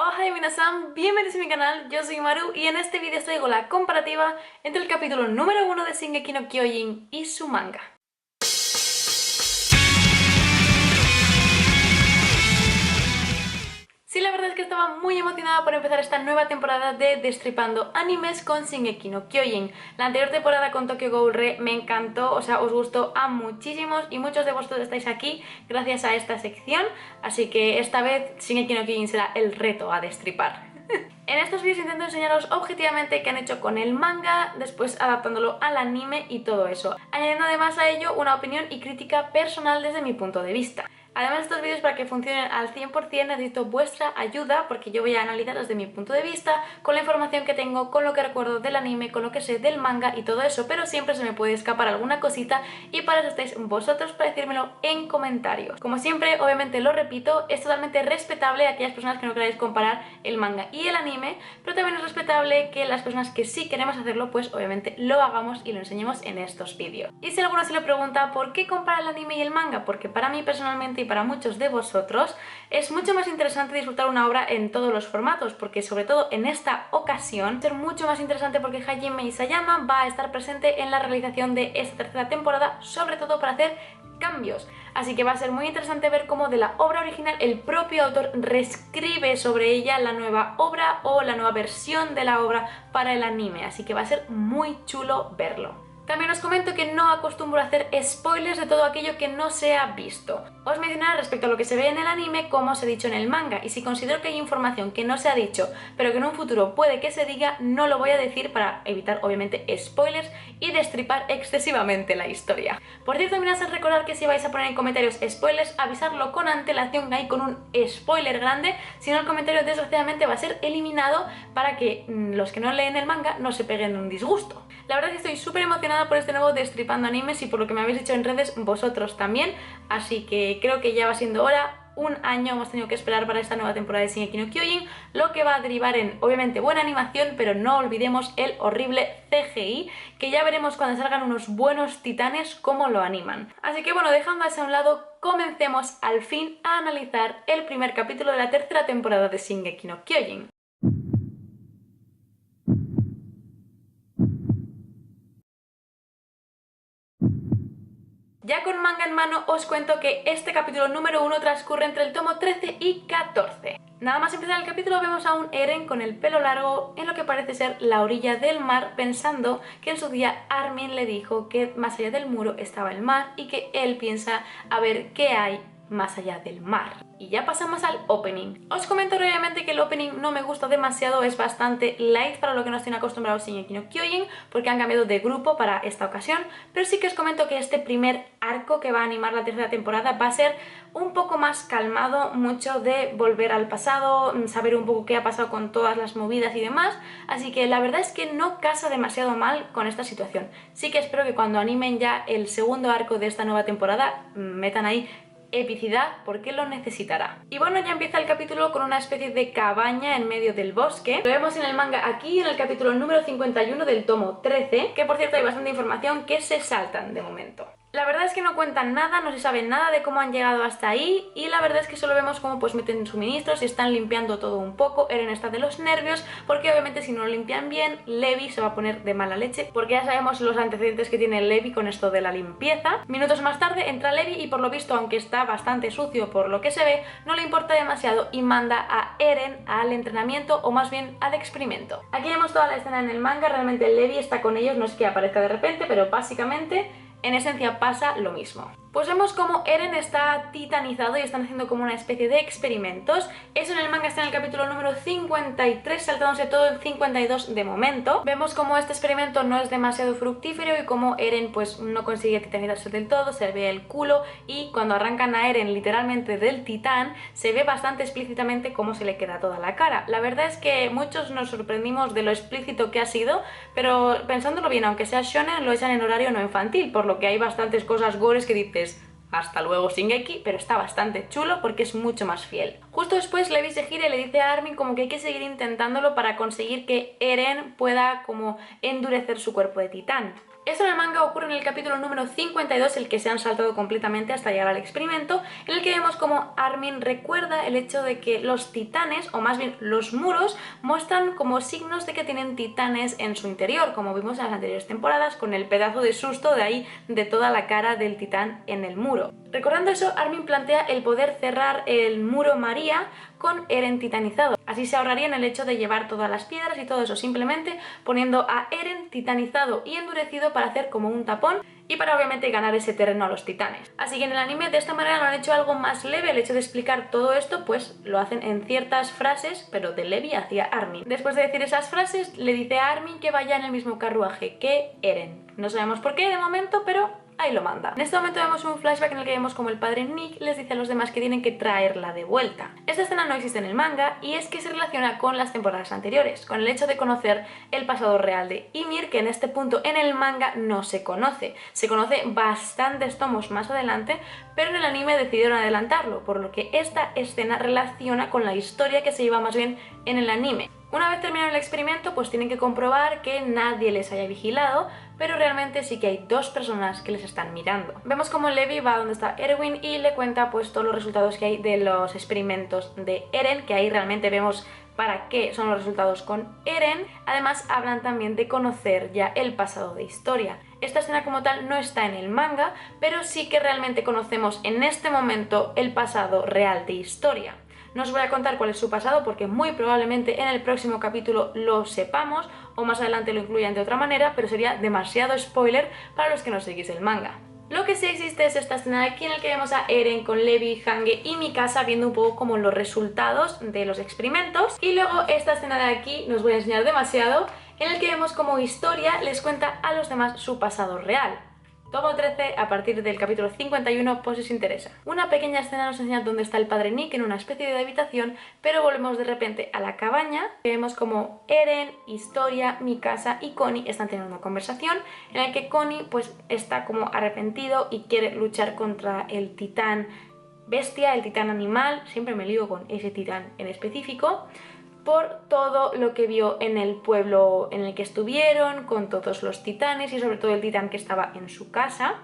Ohai minasan, bienvenidos a mi canal, yo soy Maru y en este vídeo os traigo la comparativa entre el capítulo número 1 de Shingeki no Kyojin y su manga. Sí, la verdad es que estaba muy emocionada por empezar esta nueva temporada de Destripando Animes con Shingeki no Kyojin. La anterior temporada con Tokyo Ghoul Re me encantó, o sea, os gustó a muchísimos y muchos de vosotros estáis aquí gracias a esta sección, así que esta vez Shingeki no Kyojin será el reto a destripar. En estos vídeos intento enseñaros objetivamente qué han hecho con el manga, después adaptándolo al anime y todo eso, añadiendo además a ello una opinión y crítica personal desde mi punto de vista. Además de estos vídeos, para que funcionen al 100% necesito vuestra ayuda porque yo voy a analizar desde mi punto de vista, con la información que tengo, con lo que recuerdo del anime, con lo que sé del manga y todo eso, pero siempre se me puede escapar alguna cosita y para eso estáis vosotros para decírmelo en comentarios. Como siempre, obviamente lo repito, es totalmente respetable a aquellas personas que no queráis comparar el manga y el anime, pero también es respetable que las personas que sí queremos hacerlo, pues obviamente lo hagamos y lo enseñemos en estos vídeos. Y si alguno se lo pregunta ¿por qué compara el anime y el manga? Porque para mí personalmente y para muchos de vosotros es mucho más interesante disfrutar una obra en todos los formatos, porque sobre todo en esta ocasión va a ser mucho más interesante porque Hajime Isayama va a estar presente en la realización de esta tercera temporada, sobre todo para hacer cambios. Así que va a ser muy interesante ver cómo de la obra original el propio autor reescribe sobre ella la nueva obra o la nueva versión de la obra para el anime, así que va a ser muy chulo verlo. También os comento que no acostumbro a hacer spoilers de todo aquello que no se ha visto. Os mencionaré respecto a lo que se ve en el anime como os he dicho en el manga, y si considero que hay información que no se ha dicho pero que en un futuro puede que se diga, no lo voy a decir para evitar obviamente spoilers y destripar excesivamente la historia. Por cierto, mirad a recordar que si vais a poner en comentarios spoilers, avisarlo con antelación ahí con un spoiler grande, si no el comentario desgraciadamente va a ser eliminado para que los que no leen el manga no se peguen un disgusto. La verdad es que estoy súper emocionada por este nuevo Destripando Animes y por lo que me habéis dicho en redes vosotros también, así que creo que ya va siendo hora. Un año hemos tenido que esperar para esta nueva temporada de Shingeki no Kyojin, lo que va a derivar en, obviamente, buena animación, pero no olvidemos el horrible CGI, que ya veremos cuando salgan unos buenos titanes cómo lo animan. Así que bueno, dejando eso a un lado, comencemos al fin a analizar el primer capítulo de la tercera temporada de Shingeki no Kyojin. Ya con manga en mano os cuento que este capítulo número 1 transcurre entre el tomo 13 y 14. Nada más empezar el capítulo vemos a un Eren con el pelo largo en lo que parece ser la orilla del mar, pensando que en su día Armin le dijo que más allá del muro estaba el mar y que él piensa a ver qué hay más allá del mar. Y ya pasamos al opening. Os comento brevemente que el opening no me gusta demasiado, es bastante light para lo que nos tiene acostumbrados Shingeki no Kyojin, porque han cambiado de grupo para esta ocasión, pero sí que os comento que este primer arco que va a animar la tercera temporada va a ser un poco más calmado, mucho de volver al pasado, saber un poco qué ha pasado con todas las movidas y demás, así que la verdad es que no casa demasiado mal con esta situación. Sí que espero que cuando animen ya el segundo arco de esta nueva temporada metan ahí epicidad porque lo necesitará. Y bueno, ya empieza el capítulo con una especie de cabaña en medio del bosque. Lo vemos en el manga aquí en el capítulo número 51 del tomo 13, que por cierto hay bastante información que se saltan de momento. La verdad es que no cuentan nada, no se sabe nada de cómo han llegado hasta ahí y la verdad es que solo vemos cómo pues meten suministros y están limpiando todo un poco. Eren está de los nervios porque obviamente si no lo limpian bien, Levi se va a poner de mala leche porque ya sabemos los antecedentes que tiene Levi con esto de la limpieza. Minutos más tarde entra Levi y por lo visto, aunque está bastante sucio por lo que se ve, no le importa demasiado y manda a Eren al entrenamiento o más bien al experimento. Aquí vemos toda la escena en el manga, realmente Levi está con ellos, no es que aparezca de repente, pero básicamente en esencia pasa lo mismo. Pues vemos como Eren está titanizado y están haciendo como una especie de experimentos. Eso en el manga está en el capítulo número 53, saltándose todo el 52 de momento. Vemos como este experimento no es demasiado fructífero y como Eren pues no consigue titanizarse del todo, se ve el culo y cuando arrancan a Eren literalmente del titán se ve bastante explícitamente cómo se le queda toda la cara. La verdad es que muchos nos sorprendimos de lo explícito que ha sido, pero pensándolo bien, aunque sea shonen, lo echan en horario no infantil, por lo que hay bastantes cosas gores que dices hasta luego Shingeki, pero está bastante chulo porque es mucho más fiel. Justo después Levi se gira y le dice a Armin como que hay que seguir intentándolo para conseguir que Eren pueda como endurecer su cuerpo de titán. Esto en el manga ocurre en el capítulo número 52, el que se han saltado completamente hasta llegar al experimento, en el que vemos como Armin recuerda el hecho de que los titanes, o más bien los muros, muestran como signos de que tienen titanes en su interior, como vimos en las anteriores temporadas, con el pedazo de susto de ahí de toda la cara del titán en el muro. Recordando eso, Armin plantea el poder cerrar el muro María con Eren titanizado. Así se ahorrarían el hecho de llevar todas las piedras y todo eso, simplemente poniendo a Eren titanizado y endurecido para hacer como un tapón y para obviamente ganar ese terreno a los titanes. Así que en el anime de esta manera lo han hecho algo más leve, el hecho de explicar todo esto pues lo hacen en ciertas frases, pero de Levi hacia Armin. Después de decir esas frases le dice a Armin que vaya en el mismo carruaje que Eren. No sabemos por qué de momento, pero ahí lo manda. En este momento vemos un flashback en el que vemos como el padre Nick les dice a los demás que tienen que traerla de vuelta. Esta escena no existe en el manga y es que se relaciona con las temporadas anteriores, con el hecho de conocer el pasado real de Ymir, que en este punto en el manga no se conoce. Se conoce bastantes tomos más adelante, pero en el anime decidieron adelantarlo, por lo que esta escena relaciona con la historia que se lleva más bien en el anime. Una vez terminado el experimento, pues tienen que comprobar que nadie les haya vigilado, pero realmente sí que hay dos personas que les están mirando. Vemos como Levi va donde está Erwin y le cuenta pues todos los resultados que hay de los experimentos de Eren, que ahí realmente vemos para qué son los resultados con Eren. Además hablan también de conocer ya el pasado de historia. Esta escena como tal no está en el manga, pero sí que realmente conocemos en este momento el pasado real de historia. No os voy a contar cuál es su pasado porque muy probablemente en el próximo capítulo lo sepamos o más adelante lo incluyan de otra manera, pero sería demasiado spoiler para los que no seguís el manga. Lo que sí existe es esta escena de aquí en el que vemos a Eren con Levi, Hange y Mikasa viendo un poco como los resultados de los experimentos. Y luego esta escena de aquí, no os voy a enseñar demasiado, en el que vemos como Historia les cuenta a los demás su pasado real. Tomo 13 a partir del capítulo 51 por si os interesa. Una pequeña escena nos enseña dónde está el padre Nick en una especie de habitación, pero volvemos de repente a la cabaña. Vemos como Eren, Historia, Mikasa y Connie están teniendo una conversación en la que Connie pues está como arrepentido y quiere luchar contra el titán bestia, el titán animal, siempre me lío con ese titán en específico, por todo lo que vio en el pueblo en el que estuvieron, con todos los titanes y sobre todo el titán que estaba en su casa.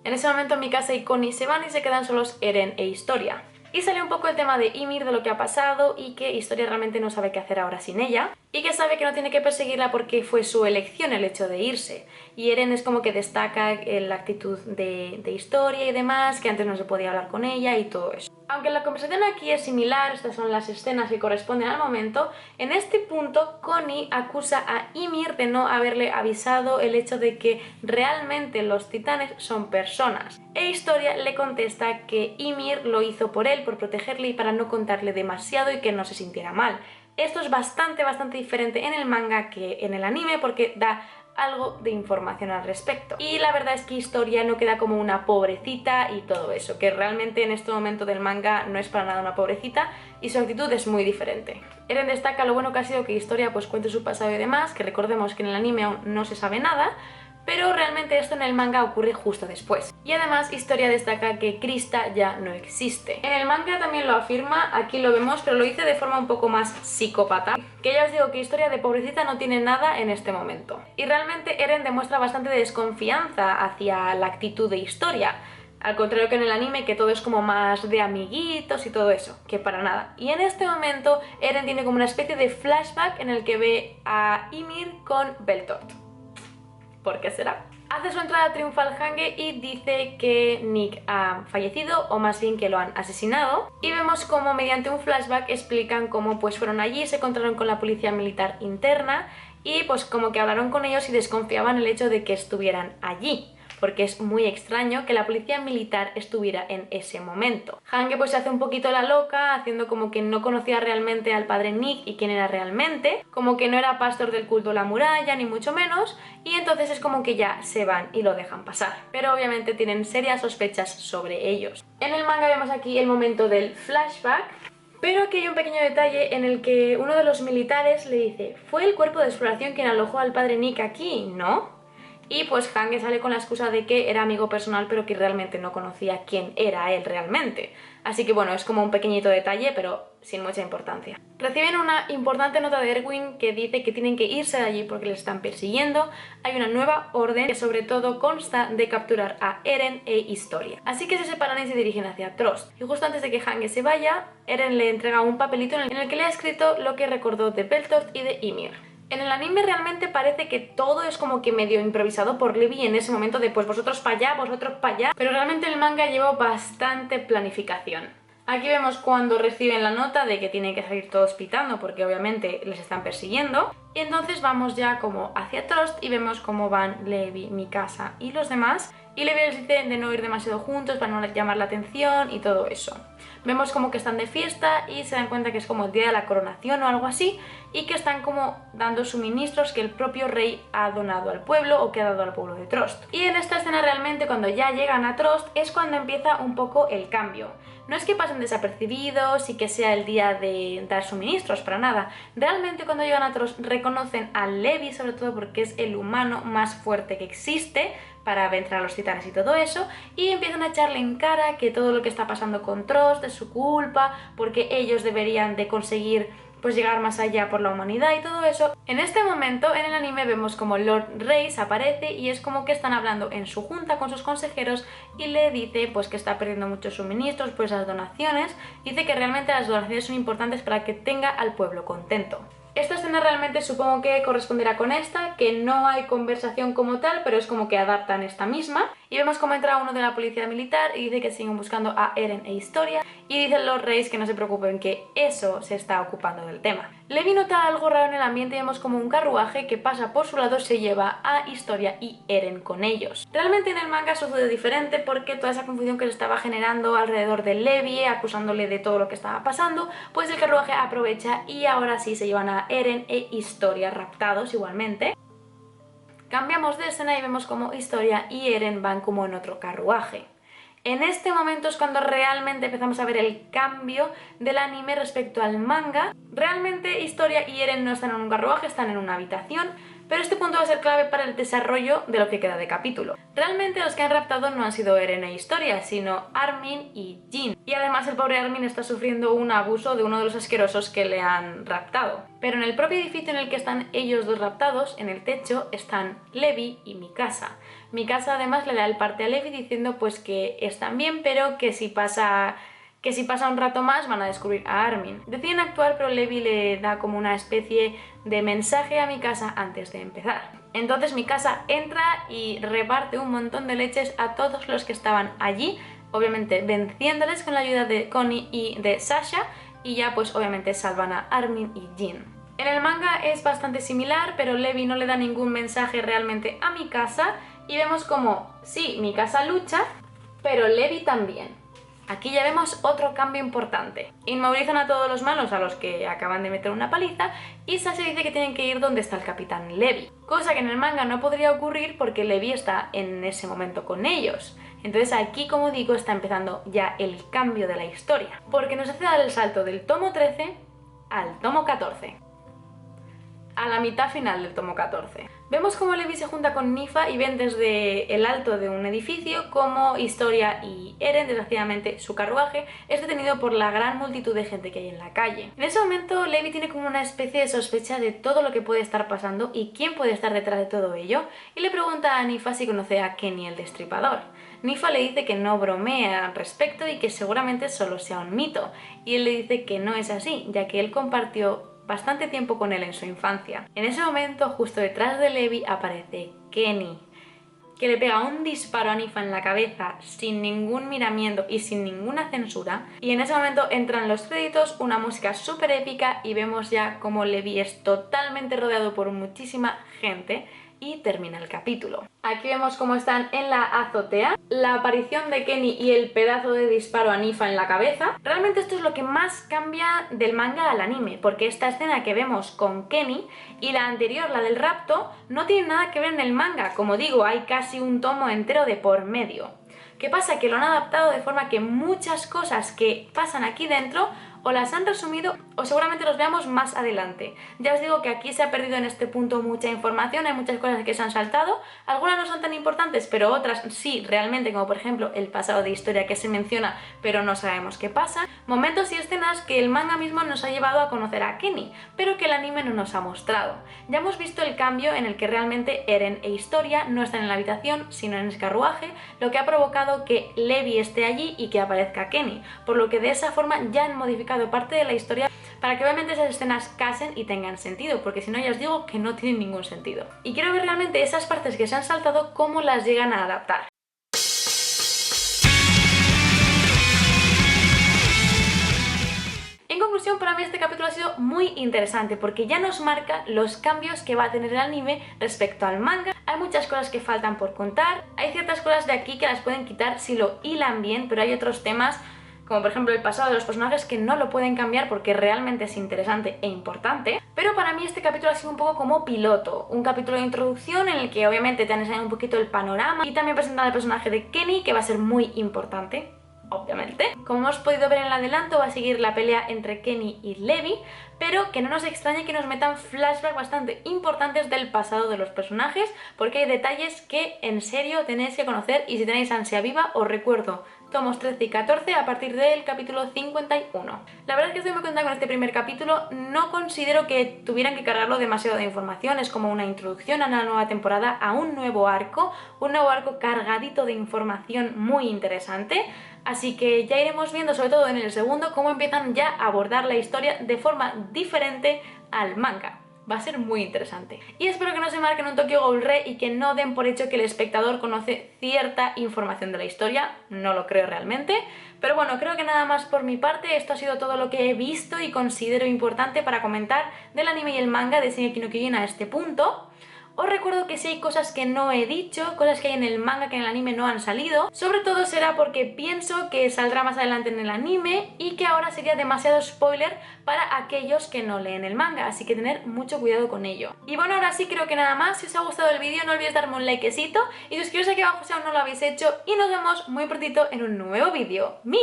En ese momento Mikasa y Connie se van y se quedan solos Eren e Historia. Y sale un poco el tema de Ymir, de lo que ha pasado y que Historia realmente no sabe qué hacer ahora sin ella y que sabe que no tiene que perseguirla porque fue su elección el hecho de irse. Y Eren es como que destaca la actitud de Historia y demás, que antes no se podía hablar con ella y todo eso. Aunque la conversación aquí es similar, estas son las escenas que corresponden al momento, en este punto Connie acusa a Ymir de no haberle avisado el hecho de que realmente los titanes son personas. E Historia le contesta que Ymir lo hizo por él, por protegerle y para no contarle demasiado y que no se sintiera mal. Esto es bastante diferente en el manga que en el anime porque da algo de información al respecto. Y la verdad es que Historia no queda como una pobrecita y todo eso, que realmente en este momento del manga no es para nada una pobrecita y su actitud es muy diferente. Eren destaca lo bueno que ha sido que Historia pues cuente su pasado y demás, que recordemos que en el anime aún no se sabe nada, pero realmente esto en el manga ocurre justo después. Y además Historia destaca que Krista ya no existe. En el manga también lo afirma, aquí lo vemos, pero lo dice de forma un poco más psicópata. Que ya os digo que Historia de pobrecita no tiene nada en este momento. Y realmente Eren demuestra bastante desconfianza hacia la actitud de Historia. Al contrario que en el anime, que todo es como más de amiguitos y todo eso, que para nada. Y en este momento Eren tiene como una especie de flashback en el que ve a Ymir con Beltort. ¿Por qué será? Hace su entrada triunfal Hange y dice que Nick ha fallecido, o más bien que lo han asesinado. Y vemos como mediante un flashback explican cómo pues fueron allí, se encontraron con la policía militar interna y pues como que hablaron con ellos y desconfiaban el hecho de que estuvieran allí, porque es muy extraño que la policía militar estuviera en ese momento. Hange pues se hace un poquito la loca, haciendo como que no conocía realmente al padre Nick y quién era realmente, como que no era pastor del culto a la muralla, ni mucho menos, y entonces es como que ya se van y lo dejan pasar. Pero obviamente tienen serias sospechas sobre ellos. En el manga vemos aquí el momento del flashback, pero aquí hay un pequeño detalle en el que uno de los militares le dice: ¿fue el cuerpo de exploración quien alojó al padre Nick aquí? ¿No? y pues Hange sale con la excusa de que era amigo personal pero que realmente no conocía quién era él realmente. Así que bueno, es como un pequeñito detalle, pero sin mucha importancia. Reciben una importante nota de Erwin que dice que tienen que irse de allí porque les están persiguiendo. Hay una nueva orden que sobre todo consta de capturar a Eren e Historia. Así que se separan y se dirigen hacia Trost. Y justo antes de que Hange se vaya, Eren le entrega un papelito en el que le ha escrito lo que recordó de Beltort y de Ymir. En el anime realmente parece que todo es como que medio improvisado por Levi en ese momento de pues vosotros para allá, vosotros para allá, pero realmente el manga lleva bastante planificación. Aquí vemos cuando reciben la nota de que tienen que salir todos pitando porque obviamente les están persiguiendo. Y entonces vamos ya como hacia Trost y vemos cómo van Levi, Mikasa y los demás. Y Levi les dice de no ir demasiado juntos para no llamar la atención y todo eso. Vemos como que están de fiesta y se dan cuenta que es como el día de la coronación o algo así, y que están como dando suministros que el propio rey ha donado al pueblo o que ha dado al pueblo de Trost. Y en esta escena realmente cuando ya llegan a Trost es cuando empieza un poco el cambio. No es que pasen desapercibidos y que sea el día de dar suministros, para nada. Realmente cuando llegan a Trost reconocen a Levi, sobre todo porque es el humano más fuerte que existe para vencer a los titanes y todo eso, y empiezan a echarle en cara que todo lo que está pasando con Trost es su culpa, porque ellos deberían de conseguir pues llegar más allá por la humanidad y todo eso. En este momento en el anime vemos como Lord Reis aparece y es como que están hablando en su junta con sus consejeros y le dice pues que está perdiendo muchos suministros, pues las donaciones, dice que realmente las donaciones son importantes para que tenga al pueblo contento. Esta escena realmente supongo que corresponderá con esta, que no hay conversación como tal, pero es como que adaptan esta misma. Y vemos cómo entra uno de la policía militar y dice que siguen buscando a Eren e Historia. Y dicen los reyes que no se preocupen, que eso se está ocupando del tema. Levi nota algo raro en el ambiente y vemos como un carruaje que pasa por su lado se lleva a Historia y Eren con ellos. Realmente en el manga sucede diferente porque toda esa confusión que se estaba generando alrededor de Levi, acusándole de todo lo que estaba pasando, pues el carruaje aprovecha y ahora sí se llevan a Eren e Historia raptados igualmente. Cambiamos de escena y vemos como Historia y Eren van como en otro carruaje. En este momento es cuando realmente empezamos a ver el cambio del anime respecto al manga. Realmente Historia y Eren no están en un carruaje, están en una habitación, pero este punto va a ser clave para el desarrollo de lo que queda de capítulo. Realmente los que han raptado no han sido Eren e Historia, sino Armin y Jin. Y además el pobre Armin está sufriendo un abuso de uno de los asquerosos que le han raptado. Pero en el propio edificio en el que están ellos dos raptados, en el techo, están Levi y Mikasa. Mikasa además le da el parte a Levi diciendo pues que están bien, pero que si pasa un rato más van a descubrir a Armin. Deciden actuar, pero Levi le da como una especie de mensaje a Mikasa antes de empezar. Entonces Mikasa entra y reparte un montón de leches a todos los que estaban allí, obviamente venciéndoles con la ayuda de Connie y de Sasha, y ya pues obviamente salvan a Armin y Jin. En el manga es bastante similar, pero Levi no le da ningún mensaje realmente a Mikasa, y vemos como, sí, Mikasa lucha, pero Levi también. Aquí ya vemos otro cambio importante. Inmovilizan a todos los malos a los que acaban de meter una paliza y Sasha dice que tienen que ir donde está el capitán Levi. Cosa que en el manga no podría ocurrir porque Levi está en ese momento con ellos. Entonces aquí, como digo, está empezando ya el cambio de la historia. Porque nos hace dar el salto del tomo 13 al tomo 14. A la mitad final del tomo 14. Vemos cómo Levi se junta con Nifa y ven desde el alto de un edificio cómo Historia y Eren, desgraciadamente su carruaje, es detenido por la gran multitud de gente que hay en la calle. En ese momento Levi tiene como una especie de sospecha de todo lo que puede estar pasando y quién puede estar detrás de todo ello, y le pregunta a Nifa si conoce a Kenny el Destripador. Nifa le dice que no bromea al respecto y que seguramente solo sea un mito, y él le dice que no es así, ya que él compartió bastante tiempo con él en su infancia. En ese momento, justo detrás de Levi, aparece Kenny, que le pega un disparo a Nifa en la cabeza sin ningún miramiento y sin ninguna censura. Y en ese momento entran los créditos, una música súper épica y vemos ya cómo Levi es totalmente rodeado por muchísima gente y termina el capítulo. Aquí vemos cómo están en la azotea, la aparición de Kenny y el pedazo de disparo a Nifa en la cabeza. Realmente esto es lo que más cambia del manga al anime, porque esta escena que vemos con Kenny y la anterior, la del rapto, no tienen nada que ver en el manga. Como digo, hay casi un tomo entero de por medio. ¿Qué pasa? Que lo han adaptado de forma que muchas cosas que pasan aquí dentro o las han resumido o seguramente los veamos más adelante. Ya os digo que aquí se ha perdido en este punto mucha información, hay muchas cosas que se han saltado, algunas no son tan importantes, pero otras sí, realmente, como por ejemplo el pasado de historia que se menciona pero no sabemos qué pasa, momentos y escenas que el manga mismo nos ha llevado a conocer a Kenny, pero que el anime no nos ha mostrado. Ya hemos visto el cambio en el que realmente Eren e Historia no están en la habitación, sino en el carruaje, lo que ha provocado que Levi esté allí y que aparezca Kenny, por lo que de esa forma ya han modificado parte de la historia para que obviamente esas escenas casen y tengan sentido, porque si no ya os digo que no tienen ningún sentido. Y quiero ver realmente esas partes que se han saltado, cómo las llegan a adaptar. En conclusión, para mí este capítulo ha sido muy interesante porque ya nos marca los cambios que va a tener el anime respecto al manga. Hay muchas cosas que faltan por contar, hay ciertas cosas de aquí que las pueden quitar si lo hilan bien, pero hay otros temas como por ejemplo el pasado de los personajes que no lo pueden cambiar porque realmente es interesante e importante. Pero para mí este capítulo ha sido un poco como piloto, un capítulo de introducción en el que obviamente te han enseñado un poquito el panorama y también presentan el personaje de Kenny, que va a ser muy importante, obviamente. Como hemos podido ver en el adelanto, va a seguir la pelea entre Kenny y Levi, pero que no nos extrañe que nos metan flashbacks bastante importantes del pasado de los personajes, porque hay detalles que en serio tenéis que conocer, y si tenéis ansia viva os recuerdo tomos 13 y 14 a partir del capítulo 51. La verdad es que estoy muy contenta con este primer capítulo, no considero que tuvieran que cargarlo demasiado de información, es como una introducción a una nueva temporada, a un nuevo arco cargadito de información muy interesante, así que ya iremos viendo, sobre todo en el segundo, cómo empiezan ya a abordar la historia de forma diferente al manga. Va a ser muy interesante. Y espero que no se marquen un Tokyo Ghoul Re y que no den por hecho que el espectador conoce cierta información de la historia. No lo creo realmente. Pero bueno, creo que nada más por mi parte. Esto ha sido todo lo que he visto y considero importante para comentar del anime y el manga de Shingeki no Kyojin a este punto. Os recuerdo que si hay cosas que no he dicho, cosas que hay en el manga que en el anime no han salido, sobre todo será porque pienso que saldrá más adelante en el anime y que ahora sería demasiado spoiler para aquellos que no leen el manga, así que tener mucho cuidado con ello. Y bueno, ahora sí creo que nada más. Si os ha gustado el vídeo no olvidéis darme un likecito y suscribiros aquí abajo si aún no lo habéis hecho, y nos vemos muy prontito en un nuevo vídeo. ¡Mi!